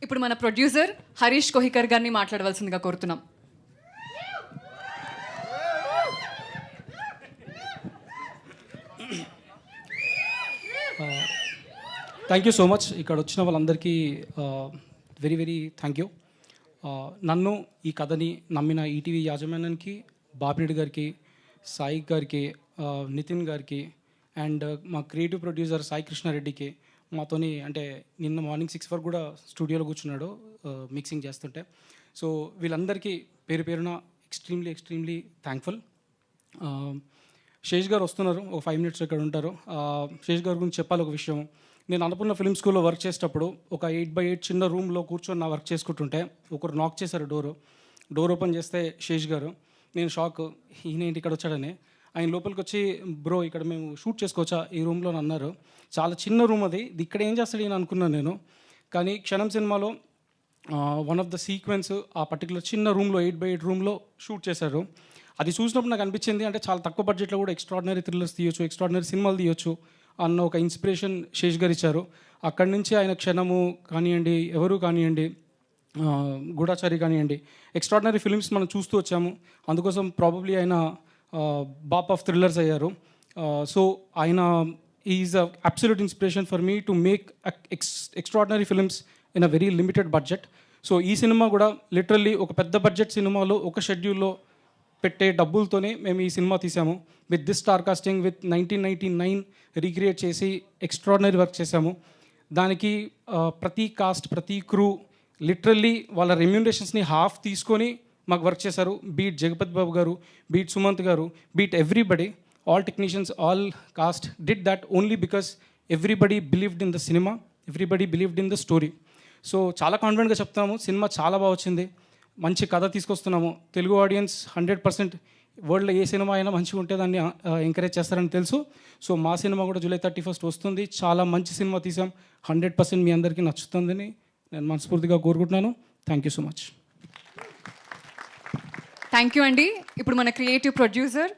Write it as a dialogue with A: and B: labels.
A: ఇప్పుడు మన ప్రొడ్యూసర్ హరీష్ కోహికర్ గారిని మాట్లాడవలసిందిగా కోరుతున్నాం.
B: Thank you so much. ఇక్కడ వచ్చిన వాళ్ళందరికీ వెరీ వెరీ థ్యాంక్ యూ. నన్ను ఈ కథని నమ్మిన ఈటీవీ యాజమాన్యానికి, బాపిరెడ్డి గారికి, సాయి గారికి, నితిన్ గారికి అండ్ మా క్రియేటివ్ ప్రొడ్యూసర్ సాయి కృష్ణారెడ్డికి, మాతోని అంటే నిన్న మార్నింగ్ 6 వరకు కూడా స్టూడియోలో కూర్చున్నాడు మిక్సింగ్ చేస్తుంటే. సో వీళ్ళందరికీ పేరు పేరున ఎక్స్ట్రీమ్లీ థ్యాంక్ఫుల్. శేష్ గారు వస్తున్నారు, ఒక 5 minutes ఇక్కడ ఉంటారు. శేష్ గారి గురించి చెప్పాలి ఒక విషయం. నేను అన్నపూర్ణ ఫిల్మ్ స్కూల్లో వర్క్ చేసేటప్పుడు ఒక 8x8 చిన్న రూమ్లో కూర్చొని నా వర్క్ చేసుకుంటుంటే ఒకరు నాక్ చేశారు డోర్ ఓపెన్ చేస్తే శేష్ గారు. నేను షాక్, ఈయన ఏంటి ఇక్కడ వచ్చాడని. ఆయన లోపలికి వచ్చి, బ్రో ఇక్కడ మేము షూట్ చేసుకోవచ్చా ఈ రూమ్లో అని అన్నారు. చాలా చిన్న రూమ్ అది, ఇక్కడ ఏం చేస్తాడు ఈయన అనుకున్నాను నేను. కానీ క్షణం సినిమాలో వన్ ఆఫ్ ద సీక్వెన్స్ ఆ పర్టికులర్ చిన్న రూమ్లో 8x8 రూమ్లో షూట్ చేశారు. అది చూసినప్పుడు నాకు అనిపించింది, అంటే చాలా తక్కువ బడ్జెట్లో కూడా ఎక్స్ట్రాడినరీ థ్రిల్లర్స్ తీయొచ్చు, ఎక్స్ట్రాడినరీ సినిమాలు తీయొచ్చు అన్న ఒక ఇన్స్పిరేషన్ శేష్ గారు ఇచ్చారు. అక్కడి నుంచి ఆయన క్షణము కానివ్వండి, ఎవరు కానివ్వండి, గూఢాచారి కానివ్వండి, ఎక్స్ట్రాడినరీ ఫిల్మ్స్ మనం చూస్తూ వచ్చాము. అందుకోసం ప్రాబబ్లీ ఆయన బాప్ ఆఫ్ థ్రిల్లర్స్ అయ్యారు. సో ఆయన is a absolute inspiration for me to make extraordinary films in a very limited budget. So ఈ సినిమా కూడా లిటరల్లీ ఒక పెద్ద బడ్జెట్ సినిమాలో ఒక షెడ్యూల్లో పెట్టే డబ్బులతోనే మేము ఈ సినిమా తీసాము. With this star casting, with 1999 recreate చేసి ఎక్స్ట్రాడినరీ వర్క్ చేశాము. దానికి ప్రతి కాస్ట్, ప్రతి క్రూ లిటరల్లీ వాళ్ళ రెమ్యూనరేషన్స్ని హాఫ్ తీసుకొని మాకు వర్క్ చేశారు. బీట్ జగపతి బాబు గారు, బీట్ సుమంత్ గారు, beat everybody, all technicians, all cost did that only because everybody believed in the cinema, everybody believed in the story. So చాలా కాన్ఫిడెంట్గా చెప్తున్నాము, సినిమా చాలా బాగా వచ్చింది, మంచి కథ తీసుకొస్తున్నాము. తెలుగు ఆడియన్స్ 100% వరల్డ్లో ఏ సినిమా అయినా మంచిగా ఉంటే దాన్ని ఎంకరేజ్ చేస్తారని తెలుసు. సో మా సినిమా కూడా July 31 వస్తుంది. చాలా మంచి సినిమా తీసాం, 100% మీ అందరికీ నచ్చుతుందని నేను మనస్ఫూర్తిగా కోరుకుంటున్నాను. Thank you so much.
A: Thank you అండి. ఇప్పుడు మన క్రియేటివ్ ప్రొడ్యూసర్